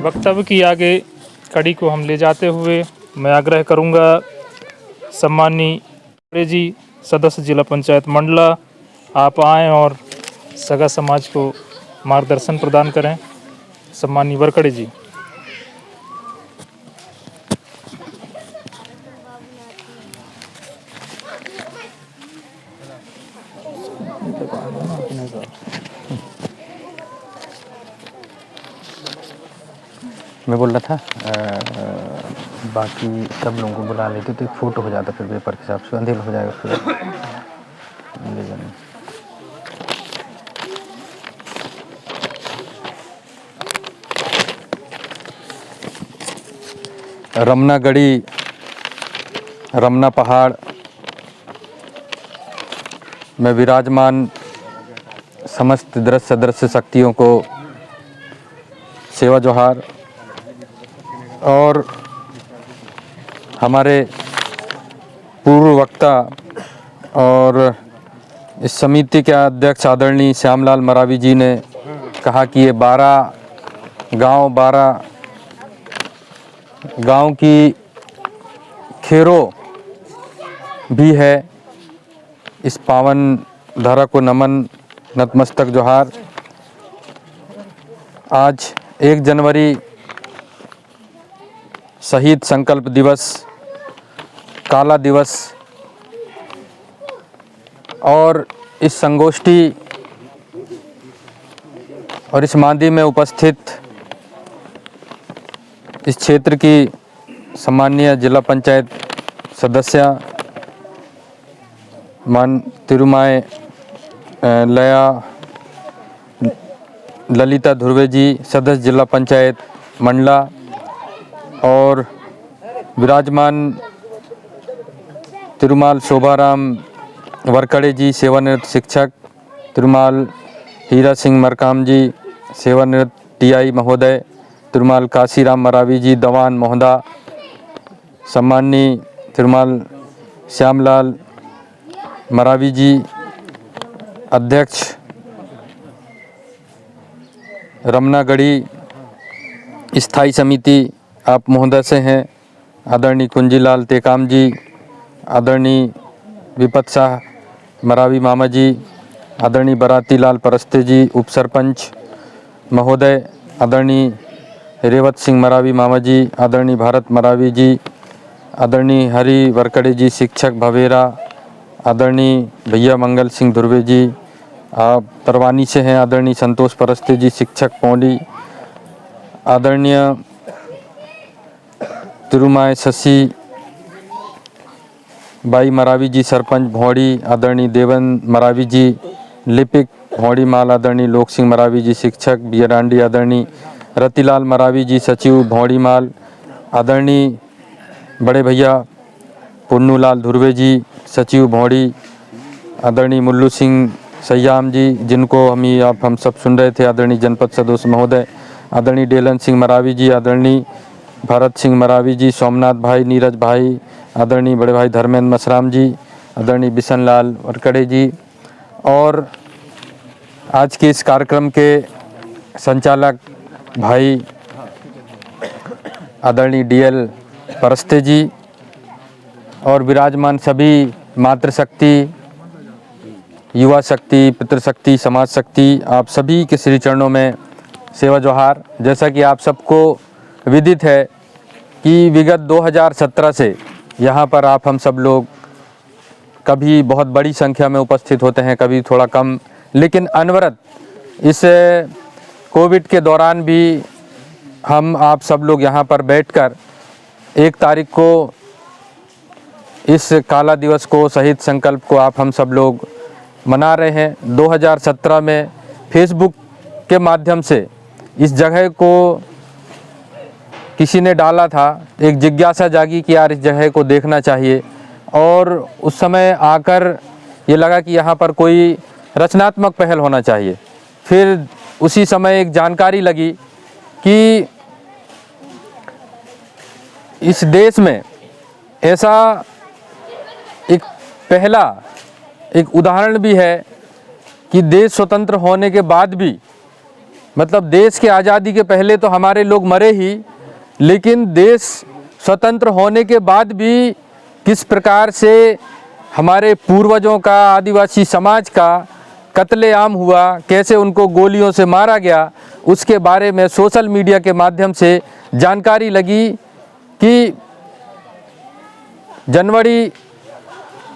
वक्तव्य की आगे कड़ी को हम ले जाते हुए मैं आग्रह करूंगा सम्माननीय जी सदस्य जिला पंचायत मंडला, आप आएँ और सगा समाज को मार्गदर्शन प्रदान करें। सम्माननीय वरकड़े जी। मैं बोल रहा था बाकी सब लोगों को बुला लेते तो एक फ़ोटो हो जाता, फिर पेपर के हिसाब से अंधेरा हो जाएगा फिर ले जाने। रमना गढ़ी, रमना पहाड़ में विराजमान समस्त दृश्य अदृश्य शक्तियों को सेवा जोहार। और हमारे पूर्व वक्ता और इस समिति के अध्यक्ष आदरणीय श्यामलाल मरावी जी ने कहा कि ये 12 गांव की खेरो भी है। इस पावन धारा को नमन, नतमस्तक जोहार। आज 1 जनवरी शहीद संकल्प दिवस, काला दिवस, और इस संगोष्ठी और इस मांदी में उपस्थित इस क्षेत्र की सम्माननीय जिला पंचायत सदस्य मान तिरुमाय लया ललिता ध्रुवे जी, सदस्य जिला पंचायत मंडला, और विराजमान तिरुमाल शोभाराम वरकड़े जी, सेवानिवृत्त शिक्षक, तिरुमाल हीरा सिंह मरकाम जी, सेवानिवृत्त टीआई महोदय, तिरुमाल काशीराम मरावी जी, दवान महोदय, सम्माननीय तिरुमाल श्यामलाल मरावी जी, अध्यक्ष रमनागढ़ी स्थायी समिति आप महोदय से हैं, आदरणीय कुंजीलाल टेकाम जी, आदरणीय विपत शाह मरावी मामा जी, आदरणीय बराती लाल परस्ते जी, उप सरपंच महोदय, आदरणीय रेवत सिंह मरावी मामा जी, आदरणीय भारत मरावी जी, आदरणीय हरि वरकड़े जी, शिक्षक भवेरा, आदरणीय भैया मंगल सिंह ध्रुवे जी, आप परवानी से हैं, आदरणीय संतोष परस्ते जी, शिक्षक पौंडी, आदरणीय तिरुमाय शशि बाई मरावी जी, सरपंच भौड़ी, आदरणीय देवन मरावी जी, लिपिक भौड़ी माल, आदरणीय लोक सिंह मरावी जी, शिक्षक बियरांडी, आदरणीय रतिलाल मरावी जी, सचिव भौड़ी माल, आदरणीय बड़े भैया पुन्नूलाल ध्रुवे जी, सचिव भौड़ी, आदरणीय मुल्लू सिंह सयाम जी, जिनको हम सब सुन रहे थे, आदरणीय जनपद सदस्य महोदय, आदरणीय डेलन सिंह मरावी जी, आदरणीय भरत सिंह मरावी जी, सोमनाथ भाई, नीरज भाई, आदरणीय बड़े भाई धर्मेंद्र मसराम जी, आदरणीय बिशन लाल वरकड़े जी, और आज के इस कार्यक्रम के संचालक भाई आदरणीय डीएल परस्ते जी, और विराजमान सभी मातृशक्ति, युवा शक्ति, पितृशक्ति, समाज शक्ति, आप सभी के श्री चरणों में सेवा जोहार। जैसा कि आप सबको विदित है कि विगत 2017 से यहाँ पर आप हम सब लोग कभी बहुत बड़ी संख्या में उपस्थित होते हैं, कभी थोड़ा कम, लेकिन अनवरत इस कोविड के दौरान भी हम आप सब लोग यहाँ पर बैठकर 1 तारीख को इस काला दिवस को, शहीद संकल्प को आप हम सब लोग मना रहे हैं। 2017 में फेसबुक के माध्यम से इस जगह को किसी ने डाला था, एक जिज्ञासा जागी कि यार इस जगह को देखना चाहिए, और उस समय आकर ये लगा कि यहाँ पर कोई रचनात्मक पहल होना चाहिए। फिर उसी समय एक जानकारी लगी कि इस देश में ऐसा एक पहला एक उदाहरण भी है कि देश स्वतंत्र होने के बाद भी, मतलब देश के आज़ादी के पहले तो हमारे लोग मरे ही, लेकिन देश स्वतंत्र होने के बाद भी किस प्रकार से हमारे पूर्वजों का, आदिवासी समाज का कत्लेआम हुआ, कैसे उनको गोलियों से मारा गया, उसके बारे में सोशल मीडिया के माध्यम से जानकारी लगी कि जनवरी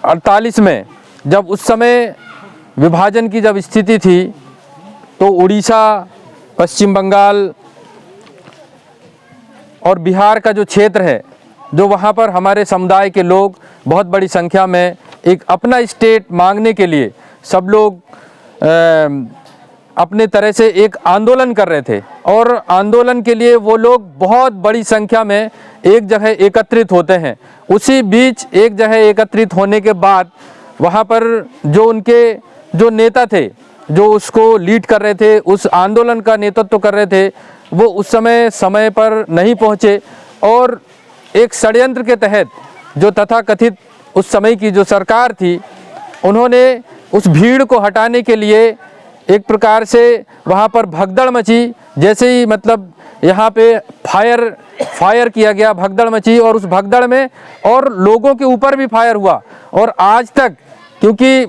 48 में जब उस समय विभाजन की जब स्थिति थी तो उड़ीसा, पश्चिम बंगाल और बिहार का जो क्षेत्र है, जो वहाँ पर हमारे समुदाय के लोग बहुत बड़ी संख्या में एक अपना स्टेट मांगने के लिए सब लोग अपने तरह से एक आंदोलन कर रहे थे। और आंदोलन के लिए वो लोग बहुत बड़ी संख्या में एक जगह एकत्रित होते हैं। उसी बीच एक जगह एकत्रित होने के बाद वहाँ पर जो उनके जो नेता थे, जो उसको लीड कर रहे थे, उस आंदोलन का नेतृत्व कर रहे थे, वो उस समय पर नहीं पहुँचे और एक षड्यंत्र के तहत जो तथाकथित उस समय की जो सरकार थी, उन्होंने उस भीड़ को हटाने के लिए एक प्रकार से वहाँ पर भगदड़ मची। जैसे ही मतलब यहाँ पे फायर किया गया, भगदड़ मची और उस भगदड़ में और लोगों के ऊपर भी फायर हुआ। और आज तक, क्योंकि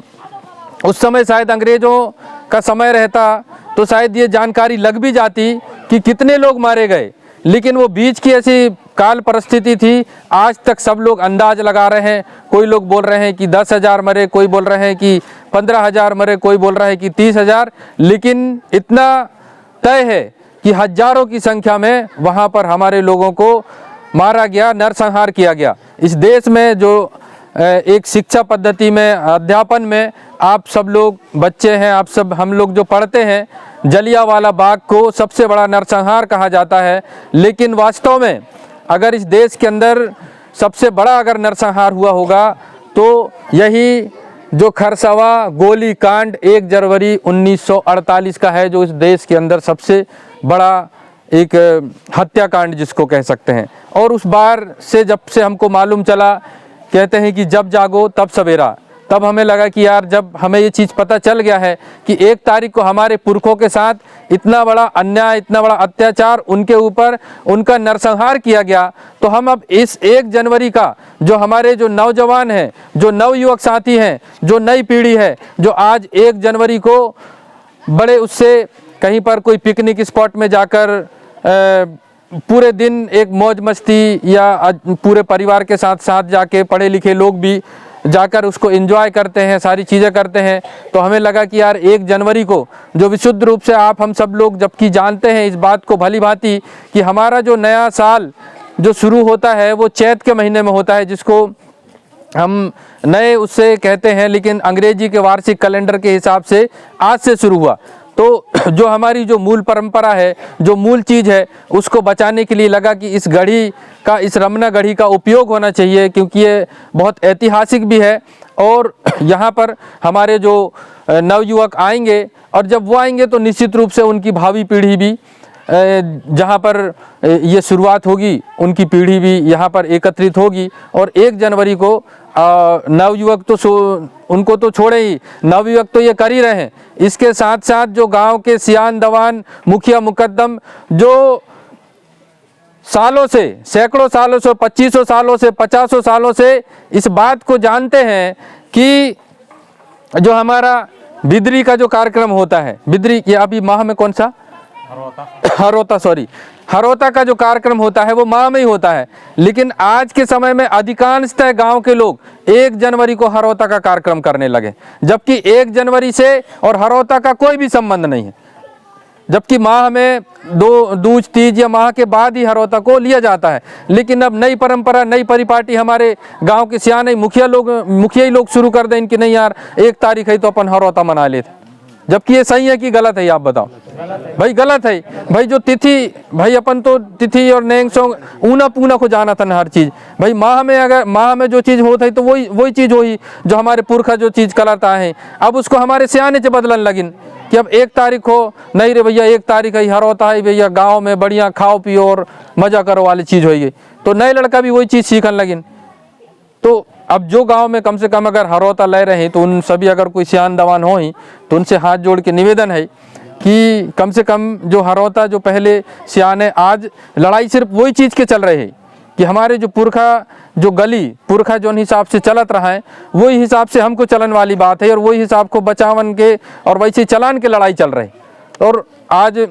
उस समय शायद अंग्रेज़ों का समय रहता तो शायद ये जानकारी लग भी जाती कि कितने लोग मारे गए, लेकिन वो बीच की ऐसी काल परिस्थिति थी, आज तक सब लोग अंदाज लगा रहे हैं। कोई लोग बोल रहे हैं कि 10,000 मरे, कोई बोल रहे हैं कि 15,000 मरे, कोई बोल रहा है कि 30,000, लेकिन इतना तय है कि हजारों की संख्या में वहाँ पर हमारे लोगों को मारा गया, नरसंहार किया गया। इस देश में जो एक शिक्षा पद्धति में, अध्यापन में आप सब लोग बच्चे हैं, आप सब हम लोग जो पढ़ते हैं, जलियांवाला बाग को सबसे बड़ा नरसंहार कहा जाता है। लेकिन वास्तव में अगर इस देश के अंदर सबसे बड़ा अगर नरसंहार हुआ होगा तो यही जो खरसवा गोली कांड 1 जनवरी 1948 का है, जो इस देश के अंदर सबसे बड़ा एक हत्याकांड जिसको कह सकते हैं। और उस बार से जब से हमको मालूम चला, कहते हैं कि जब जागो तब सवेरा, तब हमें लगा कि यार जब हमें ये चीज़ पता चल गया है कि 1 तारीख को हमारे पुरखों के साथ इतना बड़ा अन्याय, इतना बड़ा अत्याचार, उनके ऊपर उनका नरसंहार किया गया, तो हम अब इस 1 जनवरी का जो हमारे जो नौजवान हैं, जो नवयुवक साथी हैं, जो नई पीढ़ी है, जो आज 1 जनवरी को बड़े उससे कहीं पर कोई पिकनिक स्पॉट में जाकर पूरे दिन एक मौज मस्ती या पूरे परिवार के साथ जाके पढ़े लिखे लोग भी जाकर उसको एंजॉय करते हैं, सारी चीज़ें करते हैं। तो हमें लगा कि यार 1 जनवरी को जो विशुद्ध रूप से आप हम सब लोग जबकि जानते हैं इस बात को भली भांति कि हमारा जो नया साल जो शुरू होता है वो चैत के महीने में होता है, जिसको हम नए उससे कहते हैं, लेकिन अंग्रेजी के वार्षिक कैलेंडर के हिसाब से आज से शुरू हुआ। तो जो हमारी जो मूल परंपरा है, जो मूल चीज़ है, उसको बचाने के लिए लगा कि इस घड़ी का, इस रमना घड़ी का उपयोग होना चाहिए, क्योंकि ये बहुत ऐतिहासिक भी है। और यहाँ पर हमारे जो नवयुवक आएंगे, और जब वो आएंगे तो निश्चित रूप से उनकी भावी पीढ़ी भी जहाँ पर ये शुरुआत होगी, उनकी पीढ़ी भी यहाँ पर एकत्रित होगी। और 1 जनवरी को नवयुवक तो उनको तो छोड़े ही, नवयुवक तो ये कर ही रहे हैं, इसके साथ साथ जो गांव के सियान दवान, मुखिया मुकद्दम, जो सालों से, सैकड़ों सालों से, 2500 सालों से, 50 सालों से इस बात को जानते हैं कि जो हमारा बिदरी का जो कार्यक्रम होता है, बिदरी ये अभी माह में कौन सा, हरोता का जो कार्यक्रम होता है वो माह में ही होता है। लेकिन आज के समय में अधिकांशतः गांव के लोग 1 जनवरी को हरोता का कार्यक्रम करने लगे, जबकि 1 जनवरी से और हरोता का कोई भी संबंध नहीं है। जबकि माह में दूज तीज या माह के बाद ही हरोता को लिया जाता है। लेकिन अब नई परंपरा, नई परिपाटी हमारे गांव के सियाने मुखिया ही लोग शुरू कर दें कि नहीं यार 1 तारीख है तो अपन हरोता मना लेते, जबकि ये सही है कि गलत है? आप बताओ भाई, गलत है भाई। जो तिथि, भाई अपन तो तिथि और नेंग सोंग ऊना पूना को जाना था ना हर चीज़ भाई। माह में अगर माह में जो चीज़ होता है तो वही चीज़ हुई जो हमारे पुरखा जो चीज़ कराता है। अब उसको हमारे सियाने से बदलन लगिन कि अब 1 तारीख हो, नहीं रे भैया 1 तारीख है हरोता है भैया, गाँव में बढ़िया खाओ पियो और मज़ा करो वाली चीज़ होगी। तो नए लड़का भी वही चीज़ सीखने लगिन। तो अब जो गांव में कम से कम अगर हरौता ले रहे हैं तो उन सभी अगर कोई सियान दवान हो ही तो उनसे हाथ जोड़ के निवेदन है कि कम से कम जो हरौता जो पहले सियाने, आज लड़ाई सिर्फ वही चीज़ के चल रहे हैं कि हमारे जो पुरखा जो गली पुरखा जो हिसाब से चलत रहा है वही हिसाब से हमको चलन वाली बात है, और वही हिसाब को बचावन के और वैसे चलान के लड़ाई चल रही। और आज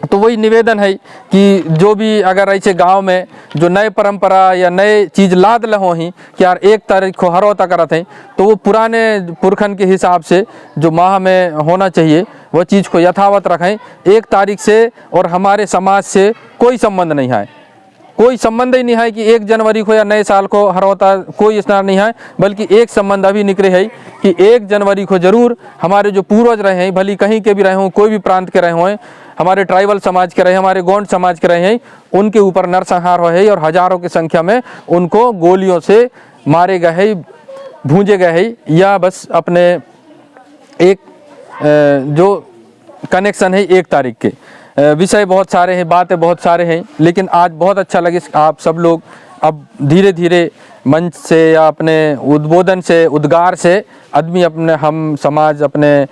तो वही निवेदन है कि जो भी अगर ऐसे गांव में जो नए परंपरा या नए चीज़ लाद लहो ही कि यार 1 तारीख को हरौता करत हैं, तो वो पुराने पुरखन के हिसाब से जो माह में होना चाहिए वह चीज़ को यथावत रखें। 1 तारीख से और हमारे समाज से कोई संबंध नहीं है, कोई संबंध ही नहीं है कि 1 जनवरी को या नए साल को हरौता, कोई स्नार नहीं है, बल्कि एक संबंध अभी निकले है कि 1 जनवरी को जरूर हमारे जो पूर्वज रहे हैं, भली कहीं के भी रहे हों, कोई भी प्रांत के रहे हों, हमारे ट्राइबल समाज के रहे, हमारे गौंड समाज के रहे हैं, उनके ऊपर नरसंहार हो है और हजारों की संख्या में उनको गोलियों से मारे गए हैं, भूंजे गए हैं, या बस अपने एक जो कनेक्शन है 1 तारीख के। विषय बहुत सारे हैं, बातें बहुत सारे हैं, लेकिन आज बहुत अच्छा लगे आप सब लोग अब धीरे धीरे मंच से या अपने उद्बोधन से, उद्गार से आदमी अपने हम समाज अपने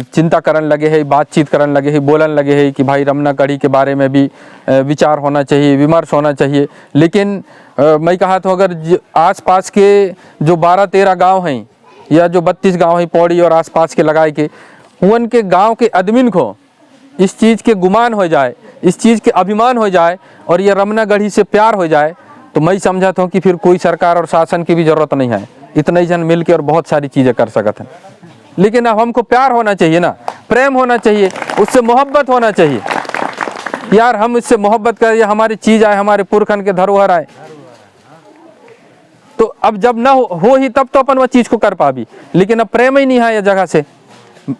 चिंता करन लगे है, बातचीत करन लगे है, बोलन लगे है कि भाई रमना कढ़ी के बारे में भी विचार होना चाहिए, विमर्श होना चाहिए। लेकिन मैं कहा तो अगर आसपास के जो 12-13 गांव हैं या जो 32 गांव हैं पौड़ी और आसपास के लगाए के, उनके गांव के आदमीन को इस चीज़ के गुमान हो जाए, इस चीज़ के अभिमान हो जाए और ये रमना गढ़ी से प्यार हो जाए, तो मैं समझता हूँ कि फिर कोई सरकार और शासन की भी ज़रूरत नहीं है, इतने जन मिल के और बहुत सारी चीज़ें कर सकते हैं। लेकिन अब हमको प्यार होना चाहिए ना, प्रेम होना चाहिए, उससे मोहब्बत होना चाहिए। यार हम इससे मोहब्बत करें, हमारी चीज़ आए, हमारे पुरखन के धरोहर आए, तो अब जब ना हो ही तब तो अपन वह चीज़ को कर पाबी। लेकिन अब प्रेम ही नहीं है ये जगह से,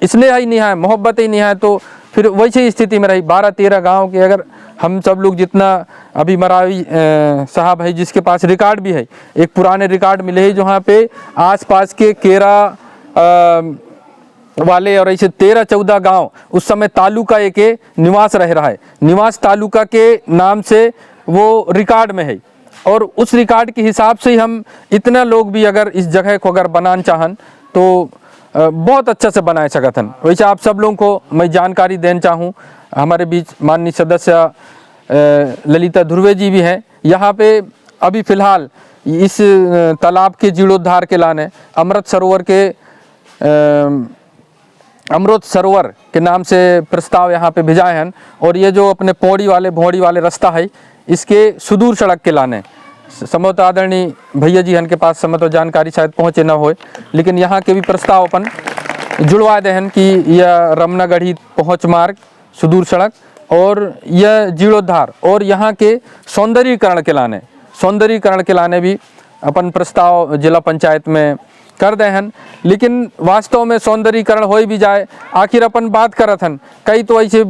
इसलिए ही नहीं है, मोहब्बत ही नहीं है, तो फिर वैसी स्थिति में रही। 12-13 गांव के अगर हम सब लोग जितना, अभी मरावी साहब है जिसके पास रिकॉर्ड भी है, एक पुराने रिकॉर्ड मिले हैं जहाँ पे आसपास के केरा वाले और ऐसे 13-14 गांव उस समय तालुका एक निवास रह रहा है, निवास तालुका के नाम से वो रिकॉर्ड में है। और उस रिकॉर्ड के हिसाब से ही हम इतना लोग भी अगर इस जगह को अगर बनाना चाहन तो बहुत अच्छा से बनाए सकतन। वैसे आप सब लोगों को मैं जानकारी देना चाहूँ, हमारे बीच माननीय सदस्य ललिता ध्रुवे जी भी हैं। यहाँ पे अभी फ़िलहाल इस तालाब के जीर्णोद्धार के लाने अमृत सरोवर के नाम से प्रस्ताव यहाँ पे भेजाए हैं, और ये जो अपने पौड़ी वाले भोड़ी वाले रास्ता है इसके सुदूर सड़क के लाने संभवतः आदरणीय भैया जी के पास संभवतः जानकारी शायद पहुँचे न हो, लेकिन यहाँ के भी प्रस्ताव अपन जुड़वा दे हैं कि यह रमना गढ़ी पहुँच मार्ग, सुदूर सड़क और यह जीर्णोद्धार और यहाँ के सौंदर्यीकरण के लाने भी अपन प्रस्ताव जिला पंचायत में कर दे हैं। लेकिन वास्तव में सौंदर्यीकरण हो भी जाए, आखिर अपन बात करत हन, कई तो ऐसे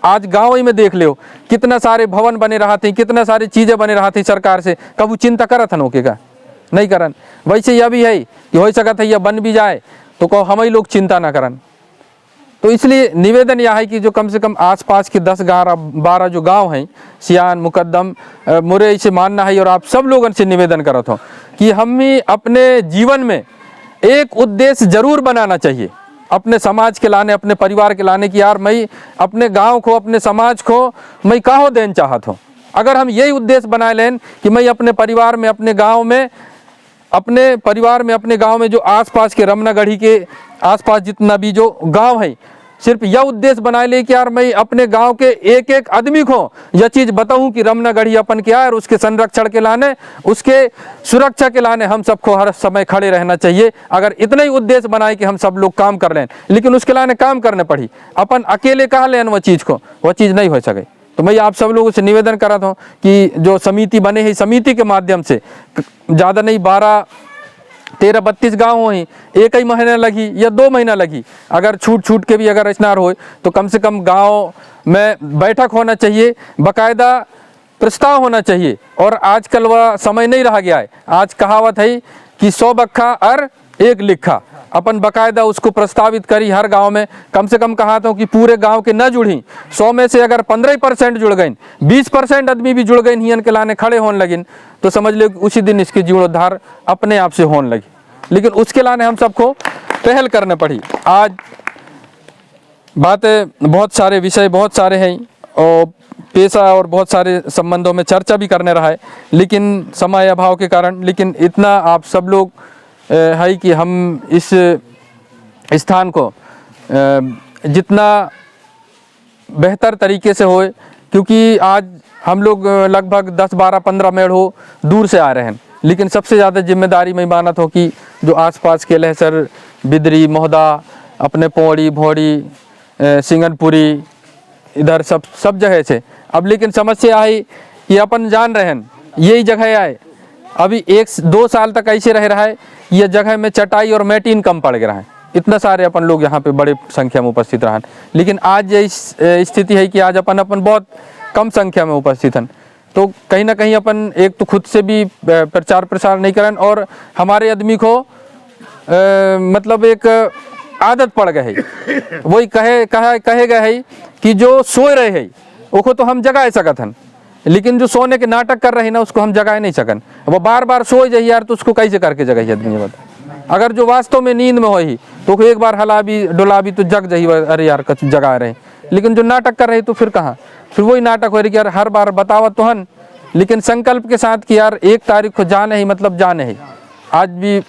आज गाँव ही में देख लो कितना सारे भवन बने रहते, कितना सारी चीज़ें बने रहती सरकार से, कबू चिंता करत हन ओके का नहीं करन। वैसे यह भी है कि हो सकता है यह बन भी जाए तो कहो हम ही लोग चिंता ना करन। तो इसलिए निवेदन यह है कि जो कम से कम आसपास के 10-12 जो गांव हैं, सियान, मुकद्दम, मुरे, इसे मानना है और आप सब लोगों से निवेदन करत हो कि हम ही अपने जीवन में एक उद्देश्य जरूर बनाना चाहिए, अपने समाज के लाने, अपने परिवार के लाने की यार मैं अपने गांव को, अपने समाज को मैं कहो देना चाहत हूँ। अगर हम यही उद्देश्य बना लें कि मैं अपने परिवार में, अपने गांव में, अपने गांव में जो आसपास के रमना गढ़ी के आसपास जितना भी जो गांव है, सिर्फ यह उद्देश्य बनाए ले कि यार मैं अपने गांव के एक एक आदमी को यह चीज़ बताऊं कि रमना गढ़ी अपन क्या है और उसके संरक्षण के लाने, उसके सुरक्षा के लाने हम सबको हर समय खड़े रहना चाहिए। अगर इतना ही उद्देश्य बनाए कि हम सब लोग काम कर लें, लेकिन उसके लाने काम करने पड़ी, अपन अकेले कहा लें वह चीज़ को, वह चीज़ नहीं हो सके। तो मैं आप सब लोगों से निवेदन कर रहा हूँ कि जो समिति बने हैं, समिति के माध्यम से ज़्यादा नहीं 12-13-32 गाँव हो ही 1 ही महीना लगी या 2 महीना लगी, अगर छूट के भी अगर स्नार हो तो कम से कम गांव में बैठक होना चाहिए, बाकायदा प्रस्ताव होना चाहिए। और आजकल वह समय नहीं रहा गया है, आज कहावत है कि 100 बक्खा और एक लिखा अपन बकायदा उसको प्रस्तावित करी हर गांव में, कम से कम कहा था कि पूरे गांव के न जुड़ी 100 में से अगर 15% जुड़ गई, 20% आदमी भी जुड़ गए हियन के लाने खड़े होने लगिन, तो समझ लो उसी दिन इसकी जीर्णोद्धार अपने आप से होने लगी। लेकिन उसके लाने हम सबको पहल करने पड़ी। आज बातें बहुत सारे विषय बहुत सारे हैं और पेशा और बहुत सारे संबंधों में चर्चा भी करने रहा है, लेकिन समय अभाव के कारण। लेकिन इतना आप सब लोग है कि हम इस स्थान को जितना बेहतर तरीके से होए, क्योंकि आज हम लोग लगभग 10, 12, 15 मेढ़ो दूर से आ रहे हैं, लेकिन सबसे ज़्यादा जिम्मेदारी मैं मानत हो कि जो आसपास के लहसर, बिदरी, मोहदा, अपने पौड़ी, भौड़ी, सिंगनपुरी, इधर सब जगह से। अब लेकिन समस्या आई कि अपन जान रहे हैं यही जगह आए, अभी 1-2 साल तक ऐसे रह रहा है, यह जगह में चटाई और मैटीन कम पड़ गया है। इतना सारे अपन लोग यहाँ पे बड़े संख्या में उपस्थित रहे, लेकिन आज ये स्थिति है कि आज अपन बहुत कम संख्या में उपस्थित हैं। तो कहीं ना कहीं अपन एक तो खुद से भी प्रचार प्रसार नहीं करें, और हमारे आदमी को मतलब एक आदत पड़ गई है, वही कहे गए है कि जो सोए रहे है उसको तो हम जगा सकत हन, लेकिन जो सोने के नाटक कर रहे हैं ना उसको हम जगा नहीं सकन। वो बार बार सोए जाइए यार, तो उसको कैसे करके जगाइए आदमी बता। अगर जो वास्तव में नींद में हो ही तो एक बार हला भी डुला भी तो जग जाइए, अरे यार कछ जगा रहे। लेकिन जो नाटक कर रहे तो फिर कहाँ, फिर वही नाटक हो रही कि यार हर बार बतावत तो हन, लेकिन संकल्प के साथ कि यार 1 तारीख को जाने ही मतलब जाने ही। आज भी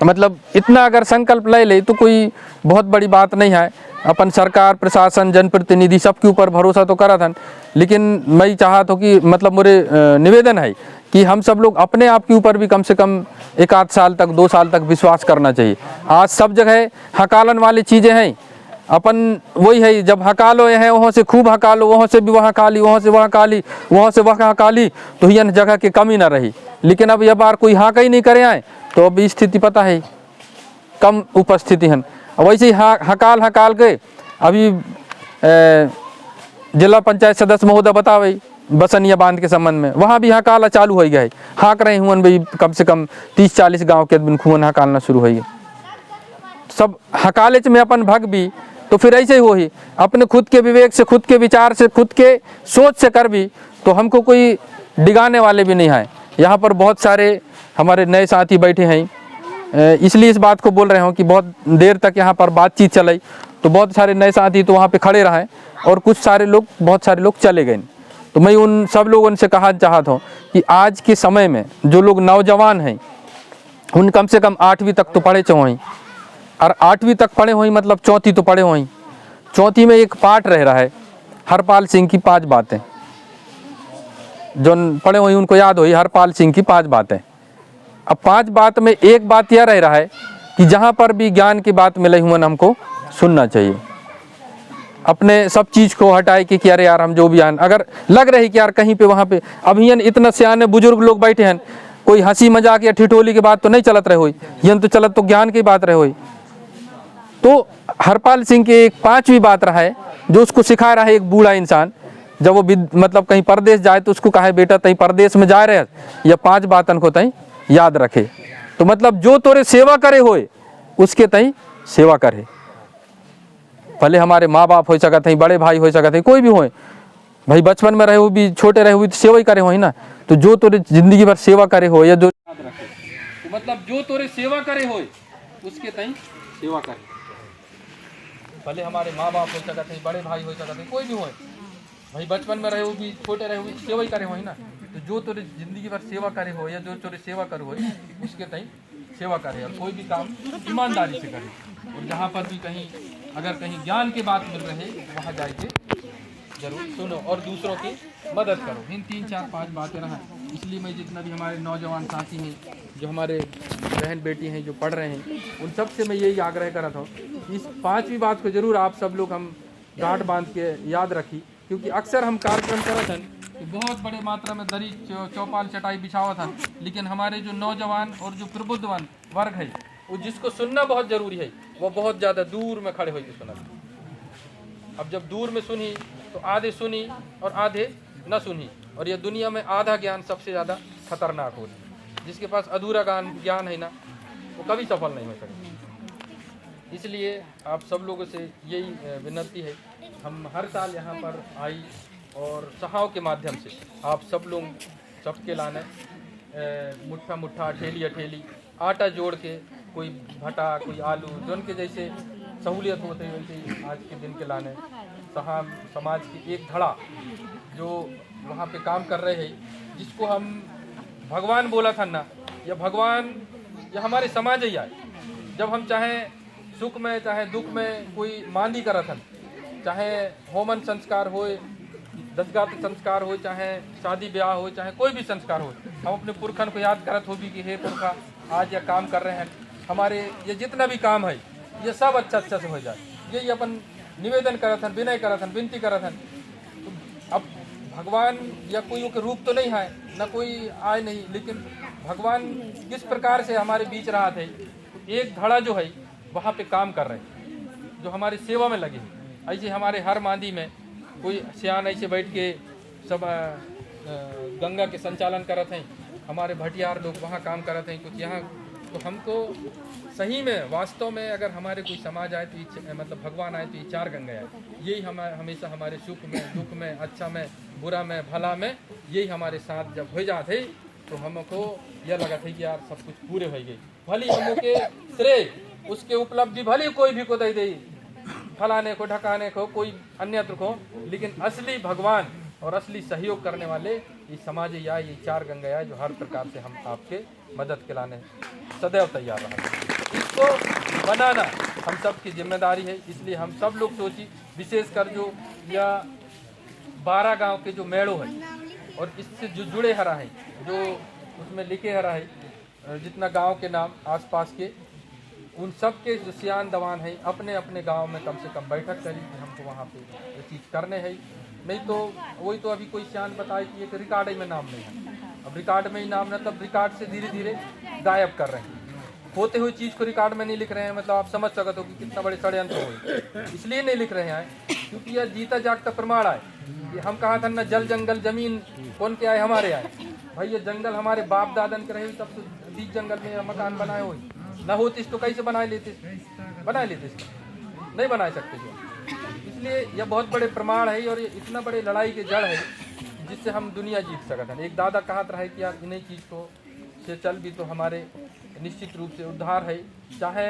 मतलब इतना अगर संकल्प ले तो कोई बहुत बड़ी बात नहीं है। अपन सरकार, प्रशासन, जनप्रतिनिधि सबके ऊपर भरोसा तो करा था, लेकिन मैं चाहता हूँ कि मतलब मेरे निवेदन है कि हम सब लोग अपने आप के ऊपर भी कम से कम 1-8 साल तक, 2 साल तक विश्वास करना चाहिए। आज सब जगह हकालन वाली चीज़ें हैं, अपन वही है जब हकालो है वहाँ से खूब हकालो, वहाँ से भी वहाँ काली, वहाँ से वहाँ काली, वहाँ से वहाँ काली, तो यह जगह की कमी ना रही। लेकिन अब यह बार कोई हाँ ही नहीं करे आए तो अब स्थिति पता है कम उपस्थिति है। वैसे ही हकाल के अभी जिला पंचायत सदस्य महोदय बतावे बसनिया बांध के संबंध में, वहाँ भी हकाला चालू हो गया है। हाँक रहे हुए भाई कम से कम 30-40 गाँव के आदमी खुअन हकालना शुरू हो गया। सब हकाले में अपन भग भी तो फिर ऐसे ही हो ही अपने खुद के विवेक से, खुद के विचार से, खुद के सोच से कर भी तो हमको कोई डिगाने वाले भी नहीं है। यहाँ पर बहुत सारे हमारे नए साथी बैठे हैं, इसलिए इस बात को बोल रहे हूँ कि बहुत देर तक यहाँ पर बातचीत चलाई तो बहुत सारे नए साथी तो वहाँ पे खड़े रहे और बहुत सारे लोग चले गए। तो मैं उन सब लोगों से कहा चाहता हूँ कि आज के समय में जो लोग नौजवान हैं उन कम से कम 8वीं तक तो पढ़े हुए, और 8वीं तक पढ़े हुई मतलब 4थी तो पढ़े हुई। 4थी में एक पाठ रह रहा है हरपाल सिंह की 5 बातें, जो पढ़े हुई उनको याद हुई हरपाल सिंह की 5 बातें। अब 5 बात में एक बात यह रह रहा है कि जहाँ पर भी ज्ञान की बात मिले हुए हमको सुनना चाहिए, अपने सब चीज़ को हटाए कि अरे यार हम जो भी आन अगर लग रही कि यार कहीं पे वहाँ पे अभी इतना सियाने बुजुर्ग लोग बैठे हैं, कोई हंसी मजाक या ठिठोली की बात तो नहीं चलत रहे हुई, तो चलत तो ज्ञान की बात रहे हुई। तो हरपाल सिंह की एक 5वीं बात रहा है जो उसको सिखा रहा है एक बूढ़ा इंसान, जब वो मतलब कहीं परदेश जाए तो उसको कहे बेटा तई परदेश में जा रहे या 5 बातन को तई याद रखे। तो मतलब जो तोरे सेवा करे होए उसके तई सेवा करे, भले हमारे माँ बाप हो सकत हैं, बड़े भाई हो सकत हैं, कोई भी होए भाई, बचपन में रहे हो भी, छोटे रहे हुए तो सेवा ही करे हो ना। तो जो तोरे जिंदगी भर सेवा करे हो या जो याद रखे, तो मतलब जो तोरे सेवा करे होए उसके तई सेवा करे, भले हमारे माँ बाप हो सकते हैं, बड़े भाई हो सकते हैं, कोई भी होए भाई, बचपन में रहे हो भी, छोटे रहे हुए सेवा ही करे हो ना। तो जो तोरे जिंदगी भर सेवा करे हो या जो तोरे सेवा करे हो उसके तई सेवा करे, और कोई भी काम ईमानदारी से करे। और जहाँ पर भी कहीं अगर कहीं ज्ञान की बात मिल रही है वहाँ जाके जरूर सुनो और दूसरों की मदद करो। इन 3-4-5 बातें रहा। इसलिए मैं जितना भी हमारे नौजवान साथी हैं, जो हमारे बहन बेटी हैं जो पढ़ रहे हैं, उन सब से मैं यही आग्रह कर रहा था कि इस 5वीं बात को जरूर आप सब लोग हम गांठ बांध के याद रखी, क्योंकि अक्सर हम कार्यक्रम करते हैं तो बहुत बड़े मात्रा में दरी चौपाल चटाई बिछावा था, लेकिन हमारे जो नौजवान और जो प्रबुद्धवान वर्ग है वो जिसको सुनना बहुत ज़रूरी है वो बहुत ज़्यादा दूर में खड़े होकर सुना। अब जब दूर में सुनी तो आधे सुनी और आधे न सुनी, और यह दुनिया में आधा ज्ञान सबसे ज़्यादा खतरनाक होता है। जिसके पास अधूरा ज्ञान है ना वो कभी सफल नहीं हो सकती। इसलिए आप सब लोगों से यही विनती है, हम हर साल यहाँ पर आई और सहाव के माध्यम से आप सब लोग सबके लाने मुट्ठा मुट्ठा ठेली अठेली आटा जोड़ के, कोई भटा कोई आलू जो उनके जैसे सहूलियत होते है वैसे ही आज के दिन के लाने समाज की एक धड़ा जो वहाँ पे काम कर रहे हैं, जिसको हम भगवान बोला था ना, या भगवान या हमारे समाज ही आए। जब हम चाहे सुख में चाहे दुख में कोई मांदी करत हन, चाहे होमन संस्कार हो, दसगात संस्कार हो, चाहे शादी ब्याह हो, चाहे कोई भी संस्कार हो, हम अपने पुरखन को याद करत हो भी कि हे पुरखा आज यह काम कर रहे हैं, हमारे ये जितना भी काम है ये सब अच्छा से हो जाए, यही अपन निवेदन करत हन, विनय करत हन, विनती करत हन। तो अब भगवान या कोई के रूप तो नहीं है, न कोई आए नहीं, लेकिन भगवान किस प्रकार से हमारे बीच रहा थे, एक धड़ा जो है वहाँ पे काम कर रहे हैं, जो हमारी सेवा में लगे हैं। ऐसे हमारे हर मांदी में कोई सियान ऐसे बैठ के सब गंगा के संचालन करते हैं, हमारे भटियार लोग वहाँ काम करते हैं कुछ यहाँ। तो हमको सही में वास्तव में अगर हमारे कोई समाज आए तो मतलब भगवान आए तो ये चार गंगा आए, यही हमेशा हमारे सुख में दुख में अच्छा में बुरा में भला में यही हमारे साथ जब हो जाते तो हमको यह लगा था कि यार सब कुछ पूरे हो गई। भली हमों के श्रेय उसके उपलब्धि भली कोई भी को दे दे, फलाने को ढकाने को कोई अन्यत्र को, लेकिन असली भगवान और असली सहयोग करने वाले ये समाज या ये चार गंगा जो हर प्रकार से हम आपके मदद के लाने सदैव तैयार रहा। इसको बनाना हम सब की जिम्मेदारी है। इसलिए हम सब लोग सोची, विशेषकर जो या 12 गांव के जो मेड़ो है और इससे जो जुड़े हरा है, जो उसमें लिखे हरा है जितना गांव के नाम आसपास के, उन सब के जो सियान दवान है अपने अपने गांव में कम से कम बैठक करी कि हमको वहाँ पे ये चीज़ करने है। नहीं तो वही तो अभी कोई सियान बताए कि एक रिकॉर्ड में नाम नहीं है, अब रिकॉर्ड में ही नाम न, तब रिकॉर्ड से धीरे धीरे गायब कर रहे हैं, होते हुए चीज़ को रिकॉर्ड में नहीं लिख रहे हैं। मतलब आप समझ सकते हो कि कितना बड़े षड्यंत्र हुए, इसलिए नहीं लिख रहे हैं क्योंकि यह जीता जागता प्रमाण है कि हम कहा था ना जल जंगल जमीन कौन के आए, हमारे आए भाई। ये जंगल हमारे बाप दादन के रहे, तब तो बीच जंगल में मकान बनाए हुए ना होती तो कैसे बना लेते नहीं बना सकते जो। इसलिए यह बहुत बड़े प्रमाण है और ये इतना बड़े लड़ाई के जड़ है जिससे हम दुनिया जीत सकते हैं। एक दादा कहत रहे कि यार इन्हीं चीज़ को से चल भी तो हमारे निश्चित रूप से उद्धार है। चाहे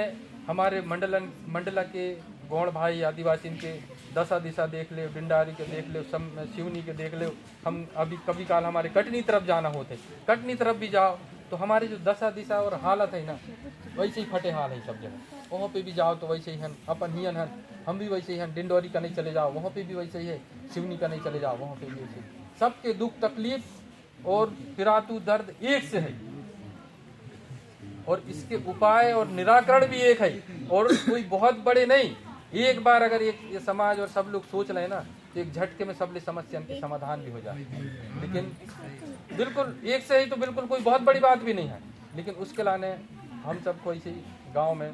हमारे मंडला के गौड़ भाई आदिवासी के दशा दिशा देख ले, डिंडारी के देख ले, सिवनी के देख ले। हम अभी कभी काल हमारे कटनी तरफ जाना होते, कटनी तरफ भी जाओ तो हमारी जो दशा दिशा और हालत है ना वैसे ही फटे हाल है सब जगह। वहाँ पे भी जाओ तो वैसे ही हैं, अपन ही हैं, हम भी वैसे ही हैं। डिंडोरी का नहीं चले जाओ वहाँ पे भी वैसे ही है, सिवनी का नहीं चले जाओ वहाँ पे भी वैसे। सबके दुख तकलीफ और फिरातू दर्द एक से है और इसके उपाय और निराकरण भी एक है और कोई बहुत बड़े नहीं। एक बार अगर ये समाज और सब लोग सोच लें ना तो एक झटके में सब समस्या के समाधान भी हो जाए। लेकिन बिल्कुल एक से ही तो बिल्कुल कोई बहुत बड़ी बात भी नहीं है, लेकिन उसके लाने हम सबको ऐसे ही गाँव में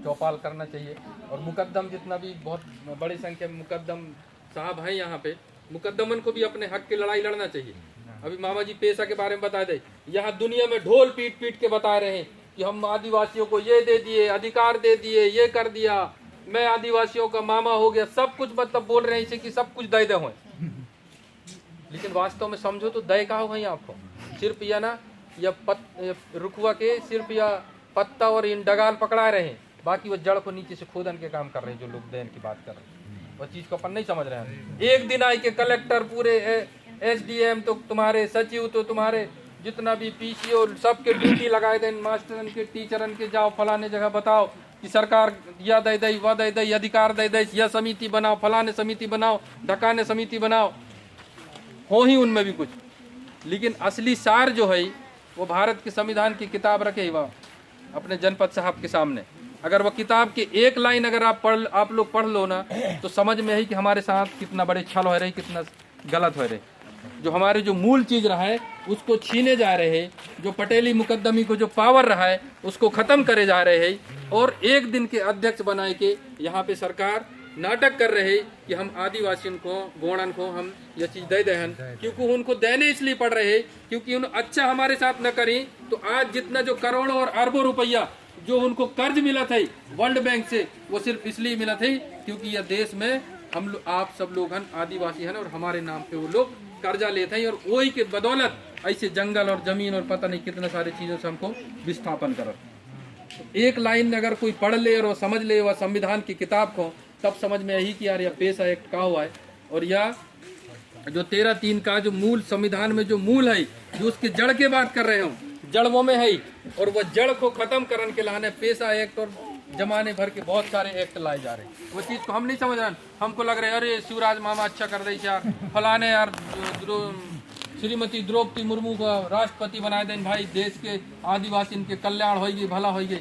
चौपाल करना चाहिए। और मुकद्दम जितना भी बहुत बड़ी संख्या में मुकद्दम साहब हैं यहाँ पे, मुकद्दमन को भी अपने हक की लड़ाई लड़ना चाहिए। अभी मामा जी पेशा के बारे में बता दे, यहाँ दुनिया में ढोल पीट पीट के बता रहे हैं कि हम आदिवासियों को ये दे दिए, अधिकार दे दिए, ये कर दिया, मैं आदिवासियों का मामा हो गया, सब कुछ मतलब बोल रहे हैं इसे कि सब कुछ दे दे हुए। लेकिन वास्तव में समझो तो दय का हो आपको, सिर्फ या ना या रुखवा के सिर्फ या पत्ता और इन डगाल पकड़ा रहे हैं, बाकी वो जड़ को नीचे से खोदन के काम कर रहे हैं। जो लोग दयन की बात कर रहे हैं वो चीज़ को अपन नहीं समझ रहे हैं। एक दिन आए के कलेक्टर पूरे SDM तो तुम्हारे, सचिव तो तुम्हारे, जितना भी PCO सबके ड्यूटी लगाए दें, मास्टरन के टीचरन के जाओ फलाने जगह बताओ कि सरकार यह दे दे वह दे दे, अधिकार दे दे, यह समिति बनाओ, फलाने समिति बनाओ, ढकाने समिति बनाओ, हो ही उनमें भी कुछ। लेकिन असली सार जो है वो भारत के संविधान की किताब रखे वह अपने जनपद साहब के सामने। अगर वह किताब के एक लाइन अगर आप लोग पढ़ लो ना तो समझ में है कि हमारे साथ कितना बड़े छल हो रहे, कितना गलत हो रहे। जो हमारे जो मूल चीज़ रहा है उसको छीने जा रहे हैं, जो पटेली मुकद्दमी को जो पावर रहा है उसको ख़त्म करे जा रहे हैं और एक दिन के अध्यक्ष बनाए के यहाँ पे सरकार नाटक कर रहे कि हम आदिवासियों को गोणन को हम ये चीज दे देहन, क्योंकि उनको देने इसलिए पड़ रहे क्योंकि उन अच्छा हमारे साथ न करें तो आज जितना जो करोड़ों और अरबों रुपया जो उनको कर्ज मिला था वर्ल्ड बैंक से, वो सिर्फ इसलिए मिला था क्योंकि यह देश में आप सब लोग हैं आदिवासी हैं और हमारे नाम पे वो लोग कर्जा लेते हैं, और वही के बदौलत ऐसे जंगल और जमीन और पता नहीं कितने सारे चीजों से हमको विस्थापन कर। एक लाइन अगर कोई पढ़ ले और वो समझ ले वह संविधान की किताब को, तब समझ में यही कि यार यह पेशा एक का हुआ है। और यह जो 13(3) का जो मूल संविधान में जो मूल है, जो उसकी जड़ की बात कर रहे हो, जड़ वो में है, और वह जड़ को खत्म करने के लाने पेशा एक्ट और जमाने भर के बहुत सारे एक्ट लाए जा रहे हैं। वो चीज को हम नहीं समझ रहे। हमको लग रहा है अरे शिवराज मामा अच्छा कर दे यार, फलाने यार श्रीमती द्रौपदी मुर्मू को राष्ट्रपति बनाए दें भाई, देश के आदिवासी के कल्याण हो गई, भला हो गई।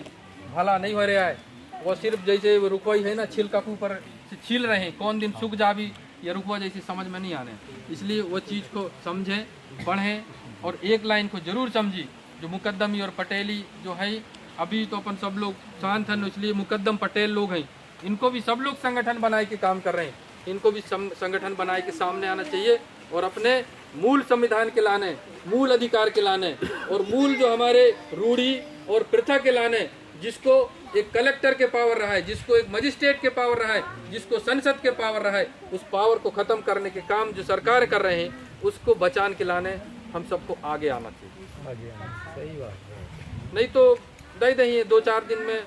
भला नहीं हो रहा है, वो सिर्फ जैसे रुकोई है ना, छिल काकू पर छील रहे हैं, कौन दिन सूख जा भी या रुको जैसे समझ में नहीं आ रहे। इसलिए वो चीज़ को समझें, पढ़ें और एक लाइन को जरूर समझी। जो मुकद्दमी और पटेली जो है, अभी तो अपन सब लोग शांत हैं, इसलिए मुकद्दम पटेल लोग हैं, इनको भी सब लोग संगठन बनाए के काम कर रहे हैं, इनको भी संगठन बनाए के सामने आना चाहिए और अपने मूल संविधान के लाने, मूल अधिकार के लाने और मूल जो हमारे रूढ़ी और प्रथा के लाने, जिसको एक कलेक्टर के पावर रहा है, जिसको एक मजिस्ट्रेट के पावर रहा है, जिसको संसद के पावर रहा है, उस पावर को खत्म करने के काम जो सरकार कर रहे हैं, उसको बचाने के लाने हम सबको आगे आना चाहिए। सही बात है। नहीं तो दे दही 2-4 दिन में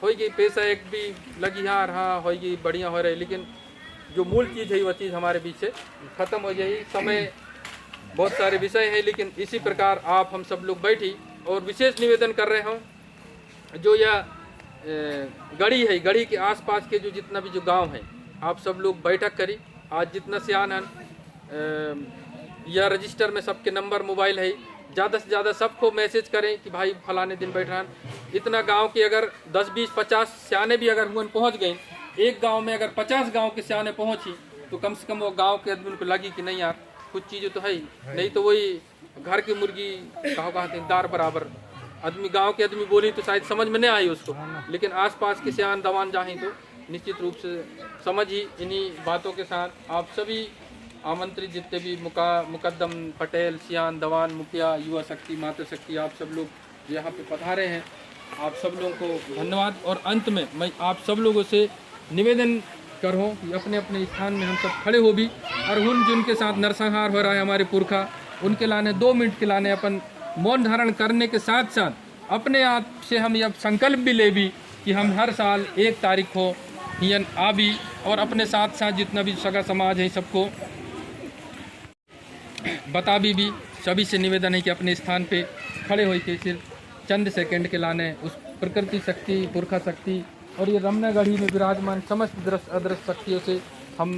होगी, पैसा एक भी लगी हाँ होगी, बढ़िया हो रही, लेकिन जो मूल चीज़ है वह चीज़ हमारे बीच से खत्म हो जाएगी। समय बहुत सारे विषय हैं, लेकिन इसी प्रकार आप हम सब लोग बैठी और विशेष निवेदन कर रहे हों, जो यह गढ़ी है, गढ़ी के आसपास के जो जितना भी जो गांव है, आप सब लोग बैठक करी। आज जितना सियान है, यह रजिस्टर में सबके नंबर मोबाइल है, ज़्यादा से ज़्यादा सबको मैसेज करें कि भाई फलाने दिन बैठ रहा है। इतना गांव के अगर 10, 20, 50 सियाने भी अगर हुए पहुँच गए, एक गांव में अगर 50 गांव के सियाने पहुँची, तो कम से कम वो गांव के आदमी को लगी कि नहीं यार कुछ चीज़ें तो है ही, नहीं तो वही घर की मुर्गी कहते हैं दार बराबर। आदमी गांव के आदमी बोली तो शायद समझ में नहीं आई उसको, लेकिन आसपास के सियान दवान जाएं तो निश्चित रूप से समझ ही। इन्हीं बातों के साथ आप सभी आमंत्रित जितने भी मुकद्दम पटेल, सियान, दवान, मुखिया, युवा शक्ति, मातृ शक्ति, आप सब लोग यहाँ पे पधारे हैं, आप सब लोगों को धन्यवाद। और अंत में मैं आप सब लोगों से निवेदन करूँ कि अपने अपने स्थान में हम सब खड़े हो भी, और उन जिनके साथ नरसंहार हो रहा है हमारे पुरखा, उनके लाने 2 मिनट के लाने अपन मौन धारण करने के साथ साथ अपने आप से हम यह संकल्प भी ले भी कि हम हर साल 1 तारीख को हियन आ भी, और अपने साथ साथ जितना भी सगा समाज है सबको बता भी। सभी से निवेदन है कि अपने स्थान पे खड़े हो के सिर्फ चंद सेकंड के लाने उस प्रकृति शक्ति, पुरखा शक्ति और ये रमनागढ़ी में विराजमान समस्त दृश्य अदृश्य शक्तियों से हम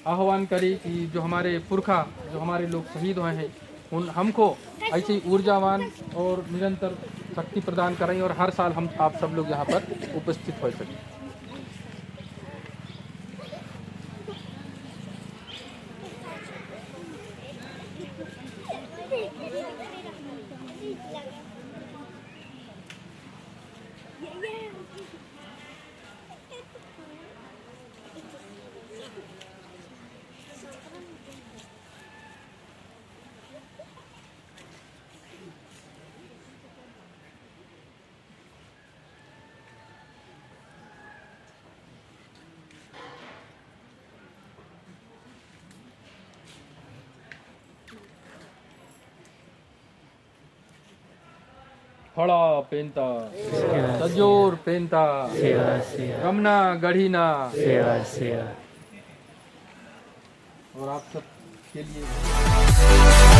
आह्वान करें कि जो हमारे पुरखा, जो हमारे लोग शहीद हुए हैं, उन हमको ऐसी ऊर्जावान और निरंतर शक्ति प्रदान करें और हर साल हम आप सब लोग यहाँ पर उपस्थित हो सकें। फड़ा पेंता सजोर पेंता रमना गढ़ीना और आप सब के लिए